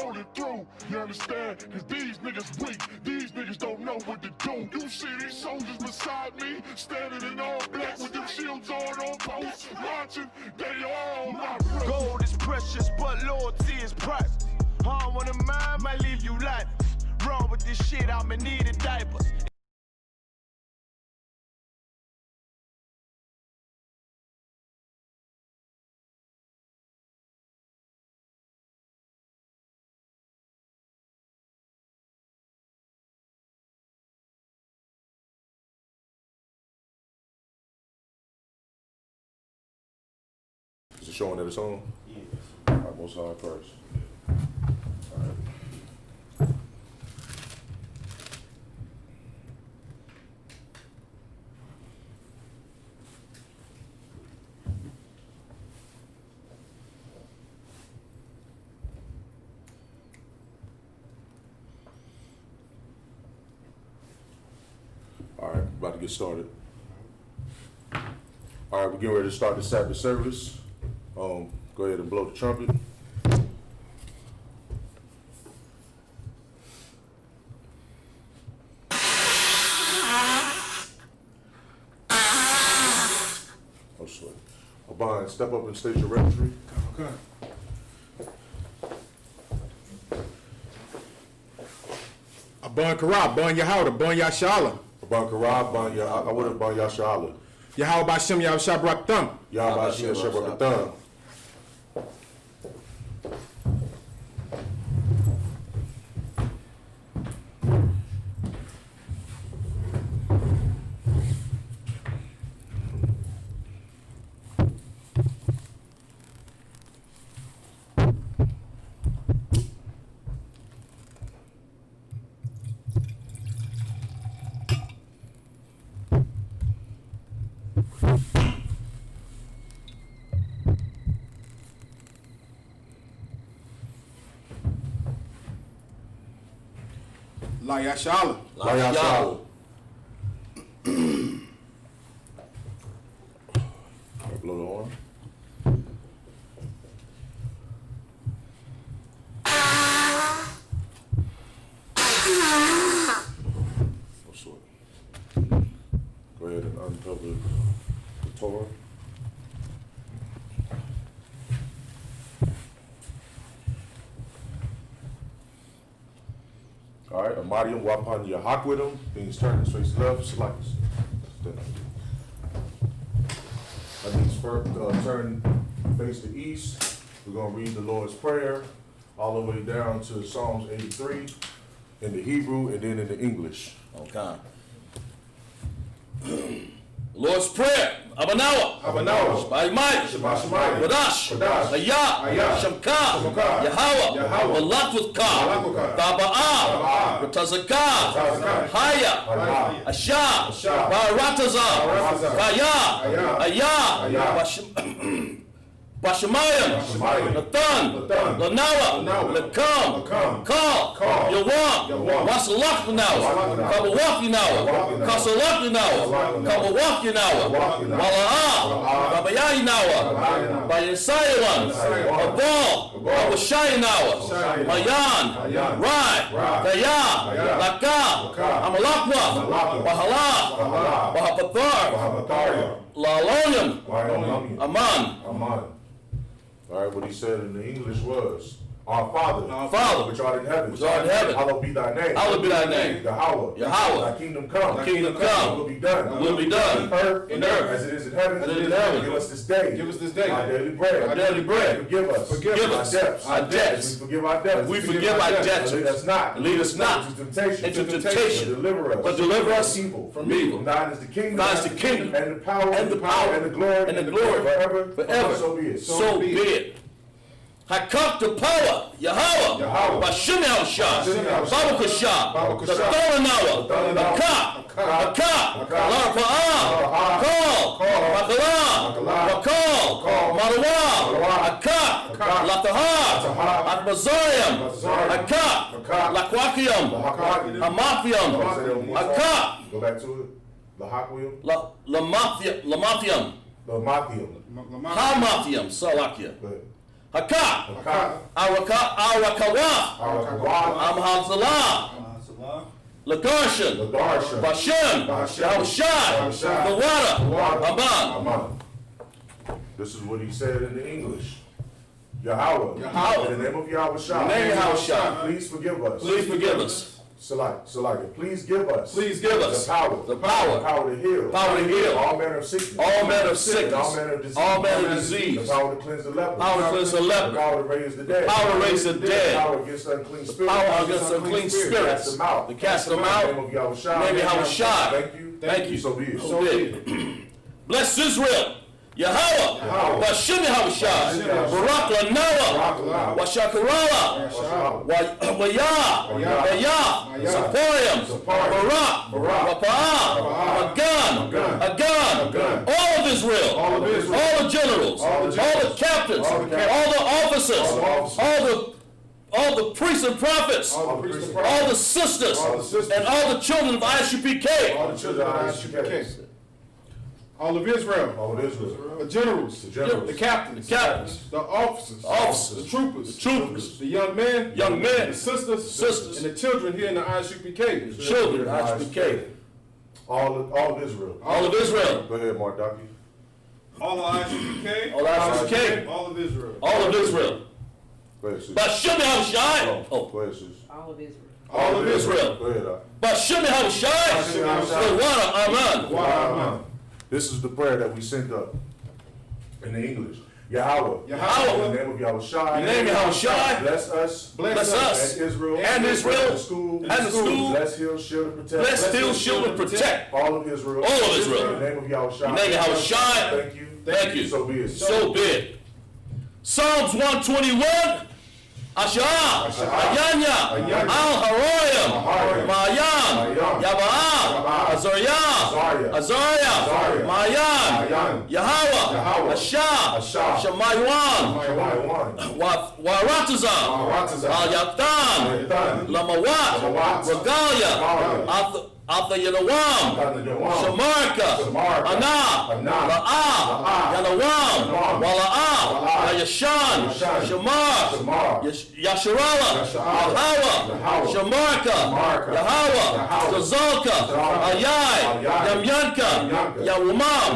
rolling through, you understand? Cause these niggas weak, these niggas don't know what to do. You see these soldiers beside me, standing in all black with them shields on post, watching, they all my brothers. Gold is precious, but loyalty is priceless. Harm on a man might leave you lifeless. Wrong with this shit, I'ma need a diaper. Is it showing that it's on? Yeah. All right, most high first. All right. All right, about to get started. All right, we're getting ready to start the Sabbath service. Go ahead and blow the trumpet. Oh, sweat. Abon, step up and state your registry. Okay. Abon Karab, Bon Yahawda, Bon Yashala. Abon Karab, Bon Yashala. Yahawah Bashem Yahweh Shabrak Thumb. Yahweh Bashem Shabrak Thumb. La Yashala. La Yashala. Blow the horn. Oh, sweat. Go ahead and uncover the Torah. All right, Amadium Wapan Yahak with him. Things turn his face left, slice. That means first turn face to east. We're going to read the Lord's Prayer all the way down to Psalms 83 in the Hebrew and then in the English. Okay. Lord's Prayer. Abanawa. Shemai. Wadash. Ayah. Shamka. Yahawah. Malat with Ka. Taba'ah. Ratazakah. Haya. Asha. Baratazah. Kaya. Ayah. Bashemayim, Nathan, Lanawa, Lakam, Kal, Yawam, Wasalak Yanawa, Kabawak Yanawa, Kasalak Yanawa, Kabawak Yanawa, Wala'ah, Kabaya Yanawa, Bayasayawan, Abal, Abashai Yanawa, Mayan, Rai, Kaya, Laka, Amalakwa, Bahala, Bahapathar, Lalonyam, Aman. All right, what he said in the English was, Our Father, which art in heaven, hallowed be thy name. Yahawah, thy kingdom come. Thy will be done. In earth, as it is in heaven. Give us this day. Our daily bread. Forgive us. Our debts. We forgive our debtors. Lead us not into temptation. But deliver us from evil. Thine is the kingdom. And the power. And the glory. Forever. So be it. Hakak the power, Yahawah, Bashem Yahushua, Babakashah, the Thoranawa, Hakak, Larpa'ah, Kal, Makalah, Rakal, Marawa, Hakak, Latahar, Atbazarium, Hakak, Lakwakium, Hamafium, Hakak. Go back to it. Lahaquium. Lamathium. Lamathium. Hamafium, Salakia. Hakak. Arakawah. Amhazalah. Lagarshan. Bashem. Yahushai. Gawada. Aman. This is what he said in the English. Yahweh. In the name of Yahushai. Please forgive us. Please forgive us. Salaki. Please give us. The power to heal. All manner of sickness. All manner of disease. The power to cleanse the leper. The power to raise the dead. The power against unclean spirits. To cast them out. In the name of Yahushai. Thank you. So be it. Bless Israel. Yahweh, Bashim Yahushai, Barak Lanawa, Washakarala, Wayah, Saporium, Barak, Rapa'ah, Agan, all of Israel, all the generals, all the captains, all the officers, all the priests and prophets, all the sisters, and all the children of ISUPK. All of Israel. The generals. The captains. The officers. The troopers. The young men. The sisters. And the children here in the ISUPK. All of Israel. Go ahead, Mark Ducky. All of ISUPK. All of Israel. Go ahead, Sis. Bashim Yahushai. Go ahead, Sis. All of Israel. Go ahead, Bashim Yahushai. Aman. This is the prayer that we sent up in the English. Yahweh. In the name of Yahushai. Bless us. And Israel. And the school. Bless, heal, shield, and protect. All of Israel. In the name of Yahushai. Thank you. So be it. Psalms 121. Asha'ah, Ayanya, Al-Haroyim, Ma'ayan, Yaba'ah, Azariah, Ma'ayan, Yahweh, Ashah, Shemaywan, Waratazah, Al-Yaqtan, Lamawat, Regalia, Alpha Yanawam, Shamarka, Ana, La'ah, Yanawam, Wala'ah, Yashan, Shamar, Yasharala, Yahweh, Shamarka, Yahweh, Zazalka, Ayai, Yamyanka, Yawumam,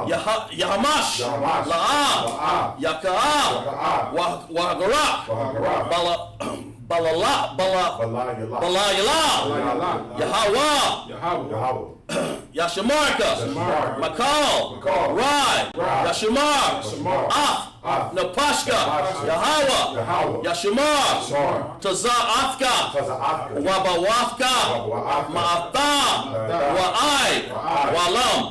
Yahamash, La'ah, Yaka'ah, Wahagarak, Balayala, Yahweh, Yashamarka, Makal, Rai, Yashamar, Napashka, Yahweh, Yashamar, Taza'afka, Wabawafka, Ma'atham, Wa'ai, Walam.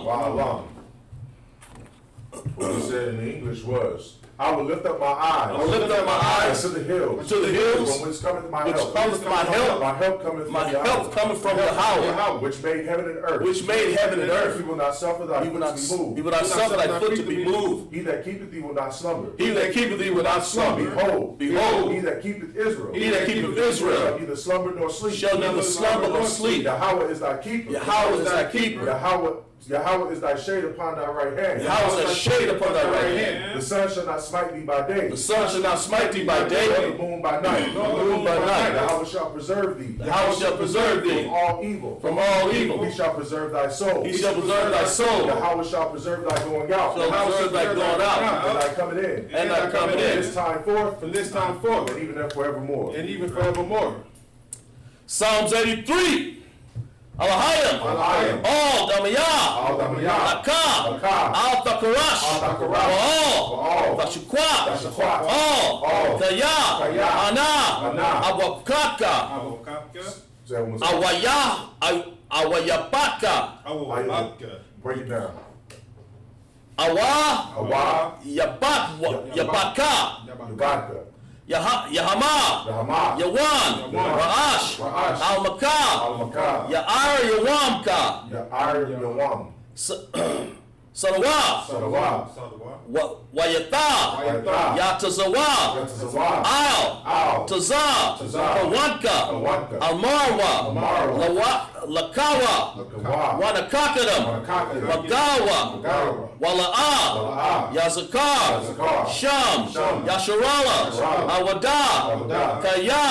What he said in the English was, I will lift up my eyes to the hills. From which cometh my help. My help cometh from Yahweh, which made heaven and earth. He will not suffer thy foot to be moved. He that keepeth thee will not slumber. Behold, he that keepeth Israel. Shall neither slumber nor sleep. Yahweh is thy keeper. Yahweh is thy shade upon thy right hand. The sun shall not smite thee by day. Nor the moon by night. Yahweh shall preserve thee. From all evil. He shall preserve thy soul. Yahweh shall preserve thy going out. And thy coming in. From this time forth. And even forevermore. Psalms 83. Alahayim, All Damiyah, Akam, Al Takarash, Baal, Tashukwa, All, Kaya, Ana, Awakaka, Awayapaka, Break it down. Awa, Yapaka, Yahama, Yawan, Ra'ash, Al-Makah, Ya'ar Yawamka, Salawah, Wayata, Yatazawa, Al, Tazah, Pawanka, Almarwa, Lakawa, Wanakakatam, Magawa, Wala'a, Yazakar, Sham, Yasharala, Awada, Kaya,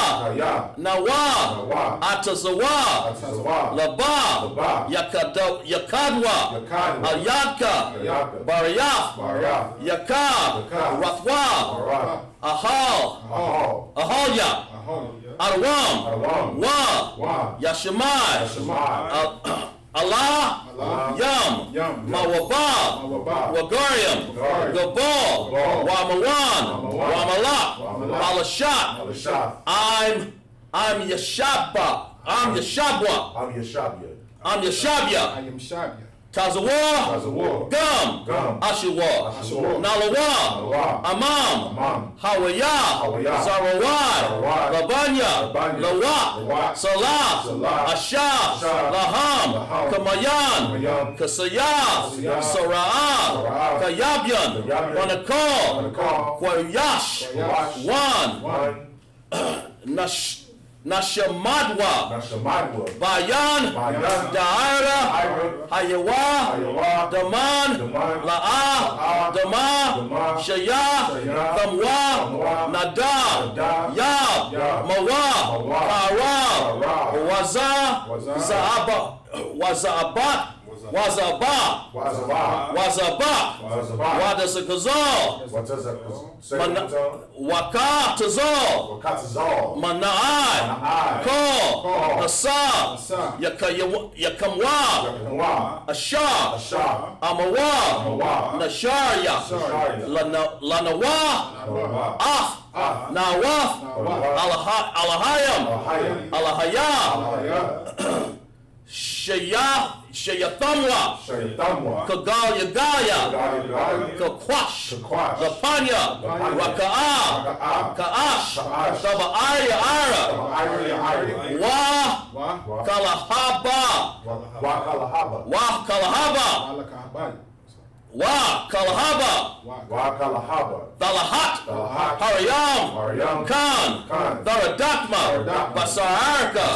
Nawa, Atazawa, Laba, Yakadwa, Ayadka, Barayaf, Yakab, Rathwa, Ahalya, Arawam, Wa, Yashimai, Allah, Yam, Mawaba, Wagariam, Gabal, Wamawan, Wamalak, Alashat. I'm Yashabwa. I'm Yeshabia. I am Shabia. Tazawa, Gum, Ashawa, Nalawa, Amam, Hawaya, Zarawai, Labanya, Lawa, Salah, Asha, Laham, Kamayan, Kasaya, Sara'ah, Kayabyan, Wanakal, Kwayash, Wan, Nashamadwa, Bayan, Daira, Hayawa, Daman, La'a, Dama, Shaya, Thamwa, Nada, Yab, Mawa, Kara, Wazabat, Wadasakazal, Wakatazal, Manai, Ko, Asa, Yakamwa, Asha, Amawa, Nasharya, Lanawa, Nawaf, Alahayam, Shayathamwa, Kagal Yagaya, Kakwash, Lapanya, Raka'a, Ka'ash, Taba'aya Ara, Wa Kalahaba, Dalahat, Harayam, Khan, Daradakma, Basarka,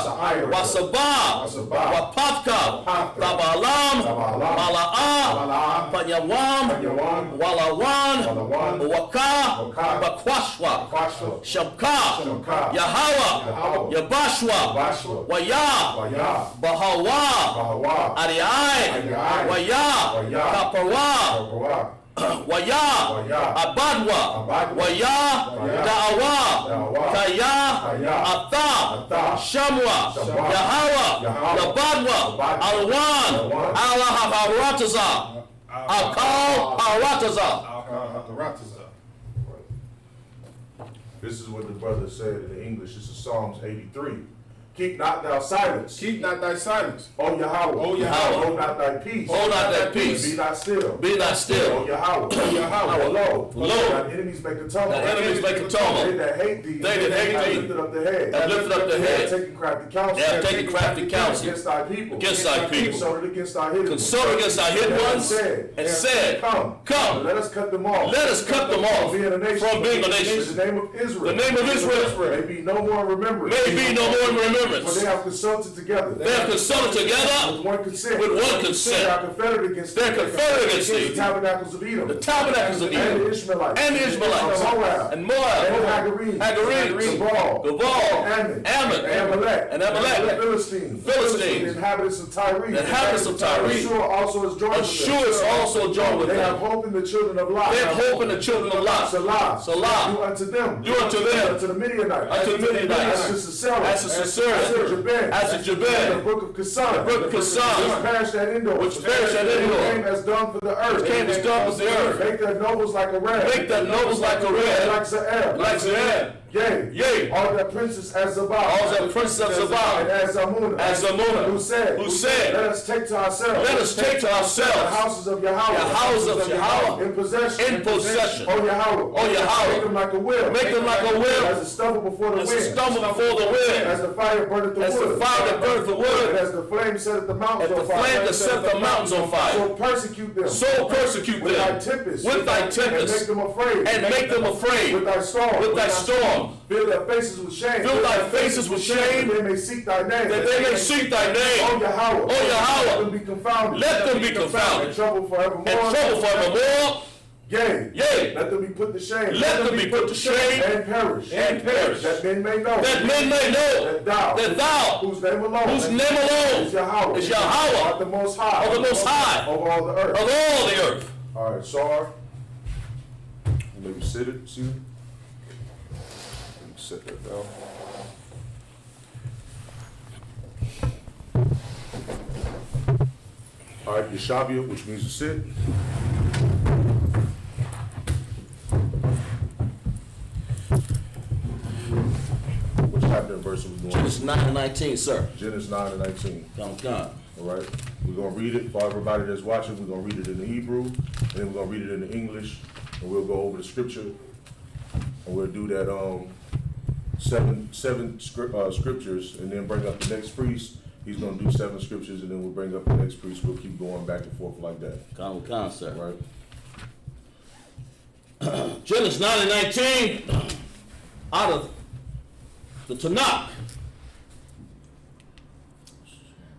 Wasaba, Wapapka, Tabalam, Mala'a, Panyawam, Walawan, Waka, Bakwashwa, Shamka, Yahawa, Yabashwa, Waya, Bahawa, Ariai, Waya, Kapawa, Waya, Abadwa, Waya, Da'awa, Kaya, Atha, Shamwa, Yahawa, Labadwa, Alwan, Allah Harataza, Harataza. This is what the brother said in English. This is Psalms 83. Keep not thou silence. Keep not thy silence. O Yahweh. O Yahweh. Hold not thy peace. Hold not thy peace. Be not still. Be not still. O Yahweh. O Yahweh. Lo. Lo. Thy enemies make a tumult. Thy enemies make a tumult. They that hate thee. They that hate thee. Have lifted up the head. Have lifted up the head. They have taken crafty counsel. They have taken crafty counsel. Against thy people. Against thy people. Consulted against thy hidden ones. Consulted against thy hidden ones. And said, Come. Let us cut them off. Let us cut them off From being a nation. The name of Israel. The name of Israel. May be no more remembrance. May be no more in remembrance. For they have consulted together. They have consulted together with one consent. They are confederate against thee. The tabernacles of Edom. The tabernacles of Edom. And the Ishmaelites. And Moab. And Hagarenes. Gabal. Ammon. And Amalek. The Philistines. The inhabitants of Tyre. Ashur also is joined with them. They have hope in the children of Lot. Salah. Do unto them. Unto the Midianites. As to Sisera. As to Jabin. The book of Kassan. Which perished at Endor. Came as dung for the earth. Make their nobles like a ram. Like Zair. Yea. All their princes as Zabah. And as Zamunah. Who said, Let us take to ourselves. The houses of Yahweh. In possession. O Yahweh. Make them like a wheel. As the stubble before the wind. As the fire burneth the wood. And as the flame set the mountains on fire. So persecute them. With thy tempest. And make them afraid. With thy storm. from. Fill their faces with shame. Fill thy faces with shame. That they may seek thy name. That they may seek thy name. O Yahweh. O Yahweh. Let them be confounded. Let them be confounded. In trouble forevermore. In trouble forevermore. Yea. Yea. Let them be put to shame. Let them be put to shame. And perish. And perish. That men may know. That men may know. That thou. Whose name alone. Is Yahweh. Is Yahweh. Art the most high. Of the most high. Over all the earth. Of all the earth. All right, Sar. Maybe sit it. See it. Set that down. All right, Yeshavia, which means to sit. Which chapter and verse are we going? Genesis 9 and 19, sir. Genesis 9 and 19. Come. All right, we're going to read it for everybody that's watching. We're going to read it in the Hebrew, and then we're going to read it in the English, and we'll go over the scripture, and we'll do that seven scriptures, and then bring up the next priest. He's going to do 7 scriptures, and then we'll bring up the next priest. We'll keep going back and forth like that. Come, sir. Right. Genesis 9 and 19, out of the Tanakh.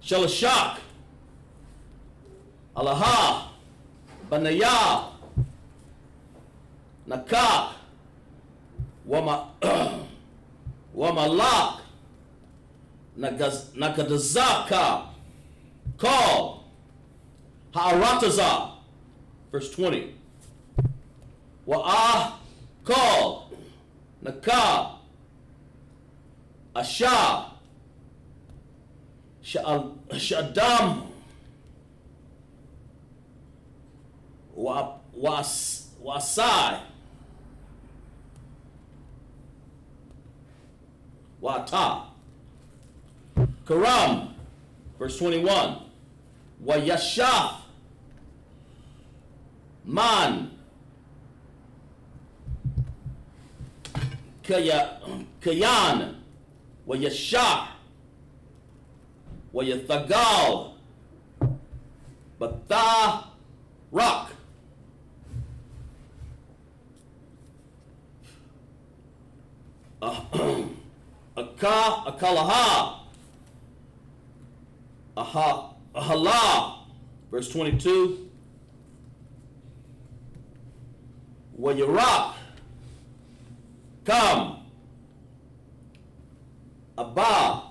Shalashak, Alaha, Banaya, Nakak, Wamalak, Nakadazaka, Call, Ha'arataza, verse 20. Wa'ah, Call, Nakab, Asha, Shadam, Wasai, Wata, Karam, verse 21, Wayashaf, Man, Kayan, Wayashah, Wayathagal, Batha, Rock, Akalaha, Ahala, verse 22, Wayarak, Come, Abba,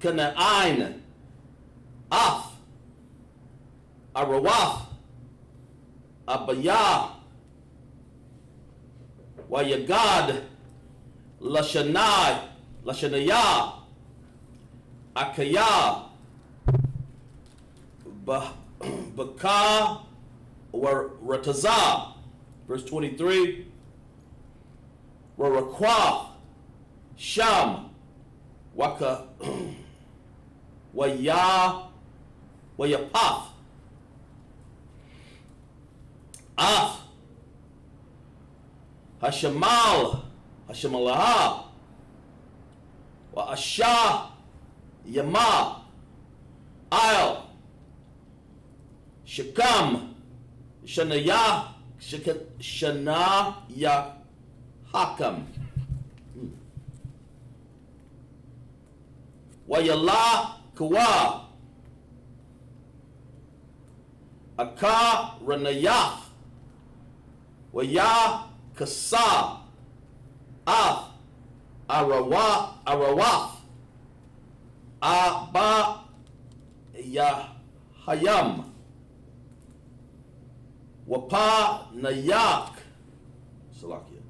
Kana'ain, Af, Arawaf, Abaya, Wayagad, Lashanai, Lashanaya, Akaya, Baka, Rataza, verse 23, Warakwaf, Sham, Waka, Wayapaf, Af, Hashamal, Hashamalah, Wa Asha, Yama, I'll, Shakam, Shanaya, Shanaya, Hakam, Wayala, Kawa, Aka, Ranayaf, Waya, Kasa, Af, Arawaf, Aba, Yahayam, Wapa, Nayak, Salakia,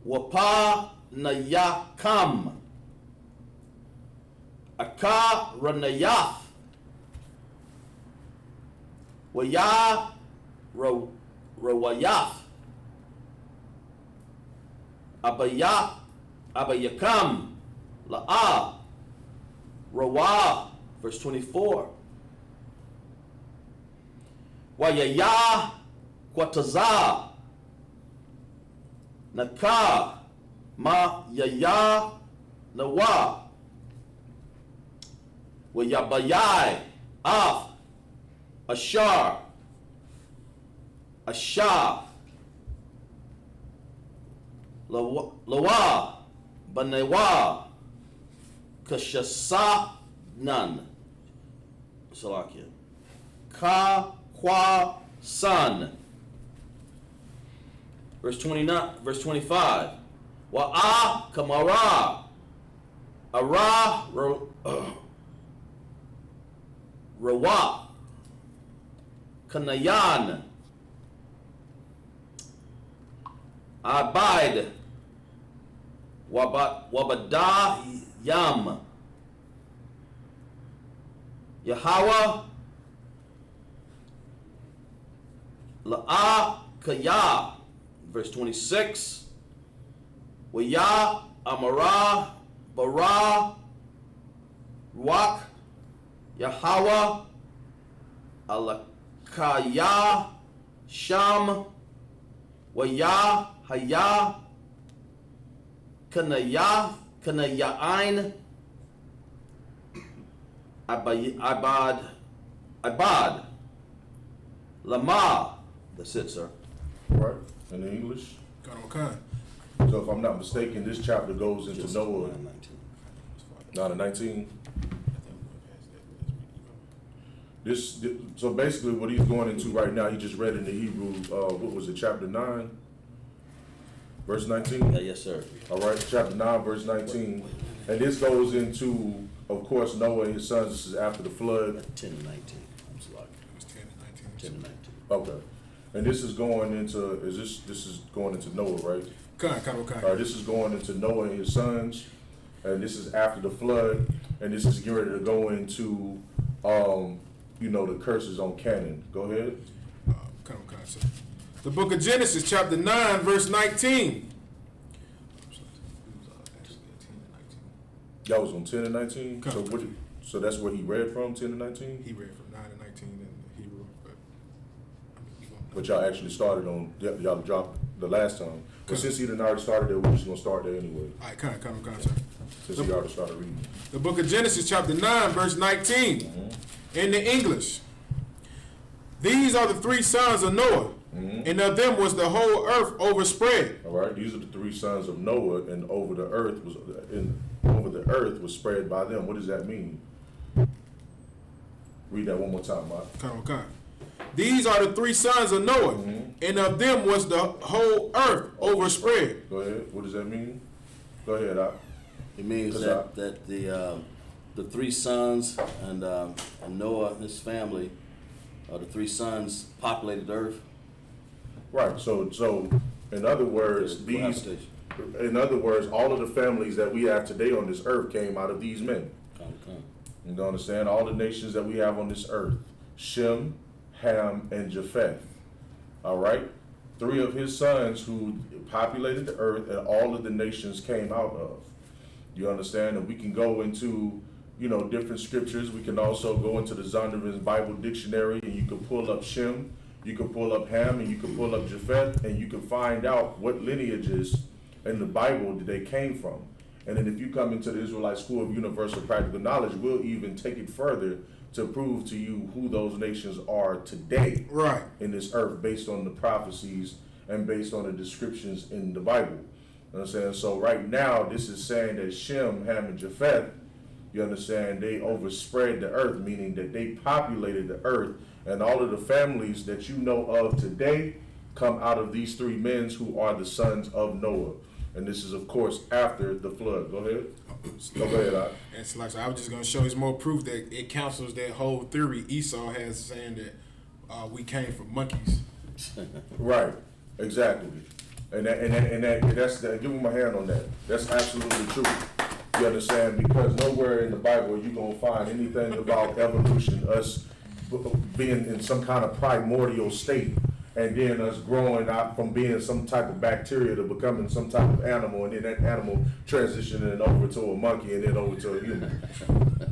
Wapa, Nayakam, Aka, Ranayaf, Waya, Rawayaf, Abayakam, La'a, Rawa, verse 24. Wayaya, Quataza, Naka, Ma Yaya, Nawa, Wayabayai, Af, Ashar, Asha, Lawa, Banewa, Kashasanan, Salakia, Ka San. Verse 29, verse 25. Wa'a Kamara, Ara Rawa, Kanayan, Abide, Wabada Yam, Yahweh, La'a Kaya, verse 26, Waya Amara Bara Ruach Yahweh Alakaya Sham Waya Haya Kanayain Abad Lama. That's it, sir. Right, in the English. Okay. So if I'm not mistaken, this chapter goes into Noah. 19. So basically what he's going into right now, he just read in the Hebrew, what was it, chapter 9, verse 19? Yeah, yes, sir. All right, chapter 9, verse 19. And this goes into, of course, Noah and his sons. This is after the flood. 10 and 19. I'm sorry. It was 10 and 19. 10 and 19. Okay. And this is going into, this is going into Noah, right? Okay. All right, this is going into Noah and his sons. And this is after the flood. And this is getting ready to go into, the curses on Canaan. Go ahead. Okay, so the book of Genesis, chapter 9, verse 19. That was on 10 and 19? Okay. So that's where he read from, 10 and 19? He read from 9 and 19 in the Hebrew. But y'all actually started on, y'all dropped the last time. But since he didn't already started there, we're just going to start there anyway. All right, come, sir. Since he already started reading. The book of Genesis, chapter 9, verse 19. Mm-hmm. In the English. These are the 3 sons of Noah, and of them was the whole earth overspread. All right, these are the 3 sons of Noah, and over the earth was spread by them. What does that mean? Read that one more time, Mike. Okay. These are the 3 sons of Noah, and of them was the whole earth overspread. Go ahead. What does that mean? Go ahead, Doc. It means that the 3 sons and Noah and his family, the 3 sons populated the earth. Right. So in other words, all of the families that we have today on this earth came out of these men. You understand? All the nations that we have on this earth: Shem, Ham, and Japheth. All right. 3 of his sons who populated the earth, and all of the nations came out of. You understand? And we can go into, different scriptures. We can also go into the Zondervan's Bible Dictionary, and you can pull up Shem, you can pull up Ham, and you can pull up Japheth, and you can find out what lineages in the Bible that they came from. And then if you come into the Israelite School of Universal Practical Knowledge, we'll even take it further to prove to you who those nations are today, right, in this earth, based on the prophecies and based on the descriptions in the Bible. You understand? So right now, this is saying that Shem, Ham, and Japheth, you understand, they overspread the earth, meaning that they populated the earth, and all of the families that you know of today come out of these 3 men who are the sons of Noah. And this is, of course, after the flood. Go ahead. Go ahead, And so, I was just going to show you more proof that it counsels that whole theory Esau has, saying that we came from monkeys. Right. Exactly. And that's give him a hand on that. That's absolutely true. You understand? Because nowhere in the Bible are you going to find anything about evolution, us being in some kind of primordial state, and then us growing out from being some type of bacteria to becoming some type of animal, and then that animal transitioning over to a monkey and then over to a human.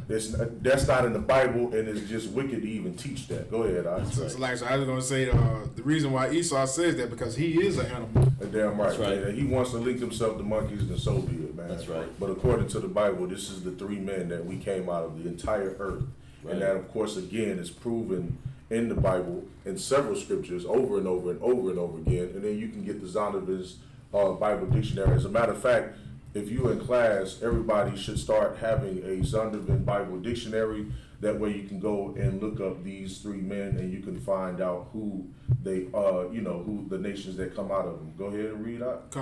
That's not in the Bible, and it's just wicked to even teach that. Go ahead, I. So I was going to say the reason why Esau says that, because he is an animal. Damn right. That's right. Man. He wants to link himself to monkeys, and so be it, man. That's right. But according to the Bible, this is the 3 men that we came out of the entire earth. Right. And that, of course, again, is proven in the Bible in several scriptures over and over and over and over again. And then you can get the Zondervan's Bible dictionary. As a matter of fact, if you in class, everybody should start having a Zondervan Bible dictionary. That way you can go and look up these three men and you can find out who they who the nations that come out of them. Go ahead and read out.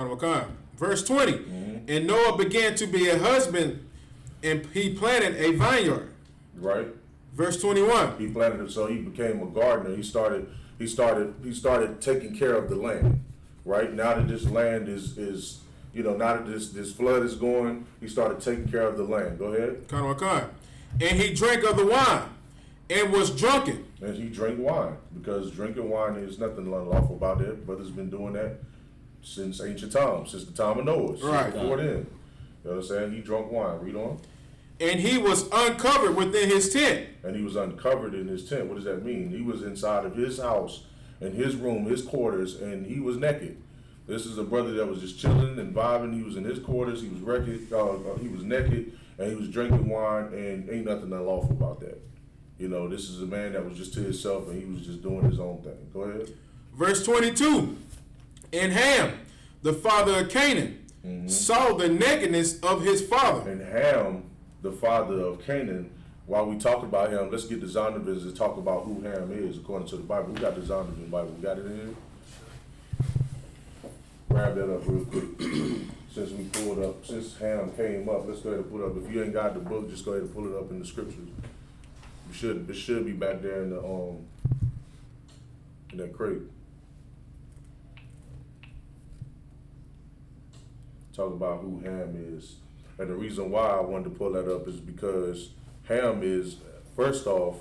Verse 20. And Noah began to be a husband, and he planted a vineyard. Right. Verse 21. He planted it, so he became a gardener. He started taking care of the land. Right? Now that this land is now that this flood is going, he started taking care of the land. Go ahead. And he drank of the wine and was drunken. And he drank wine, because drinking wine is nothing unlawful about it. Brothers been doing that since ancient times, since the time of Noah. Right. Before then. You know what I'm saying? He drank wine. Read on. And he was uncovered within his tent. And he was uncovered in his tent. What does that mean? He was inside of his house, in his room, his quarters, and he was naked. This is a brother that was just chilling and vibing. He was in his quarters. He was he was naked, and he was drinking wine, and ain't nothing unlawful about that. You know, this is a man that was just to himself, and he was just doing his own thing. Go ahead. Verse 22. And Ham, the father of Canaan, saw the nakedness of his father. And Ham, the father of Canaan, while we talk about him, let's get the Zondervans to talk about who Ham is according to the Bible. We got the Zondervan Bible. We got it in here? Grab that up real quick. Since Ham came up, let's go ahead and pull it up. If you ain't got the book, just go ahead and pull it up in the scriptures. It should be back there in that crate. Talk about who Ham is. And the reason why I wanted to pull that up is because Ham is, first off,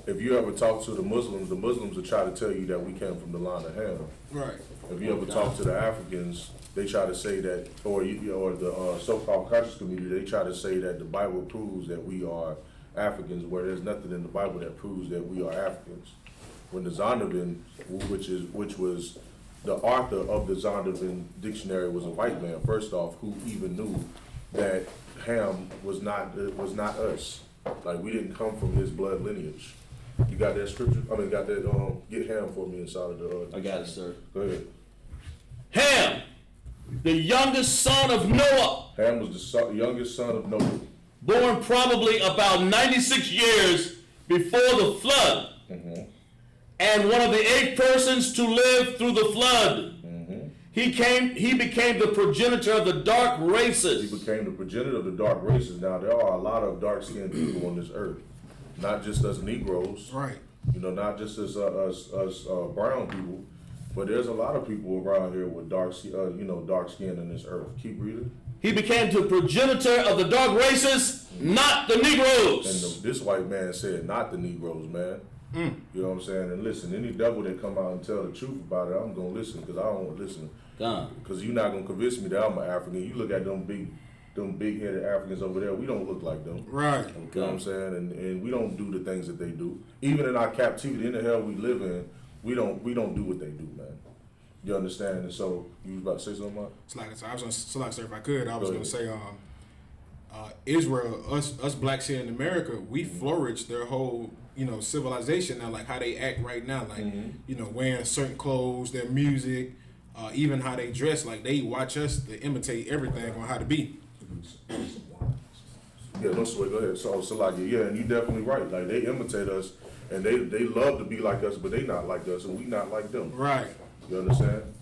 if you ever talk to the Muslims will try to tell you that we came from the line of Ham. Right. If you ever talk to the Africans, they try to say that, or the so-called conscious community, they try to say that the Bible proves that we are Africans, where there's nothing in the Bible that proves that we are Africans. When the Zondervan, which was the author of the Zondervan dictionary, was a white man, first off, who even knew that Ham was not us. Like, we didn't come from his blood lineage. You got that scripture? Get Ham for me inside of the. I got it, sir. Go ahead. Ham, the youngest son of Noah. Ham was the youngest son of Noah. Born probably about 96 years before the flood. And one of the 8 persons to live through the flood. He became the progenitor of the dark races. He became the progenitor of the dark races. Now, there are a lot of dark-skinned people on this earth. Not just us Negroes. Right. You know, not just us brown people, but there's a lot of people around here with dark skin in this earth. Keep reading. He became the progenitor of the dark races, not the Negroes. And this white man said, not the Negroes, man. You know what I'm saying? And listen, any devil that come out and tell the truth about it, I'm going to listen, because I don't want to listen. Because you're not going to convince me that I'm an African. You look at them big-headed Africans over there, we don't look like them. Right. You know what I'm saying? And we don't do the things that they do. Even in our captivity, in the hell we live in, we don't do what they do, man. You understand? And so, you was about to say something, Mark? Sir, if I could, I was going to say, Israel, us blacks here in America, we flourished their whole, civilization now, like how they act right now, like, wearing certain clothes, their music, even how they dress, like they watch us to imitate everything on how to be. Yeah, no sweat, go ahead. So like, yeah, and you're definitely right. Like, they imitate us, and they love to be like us, but they not like us, and we not like them. Right. You understand?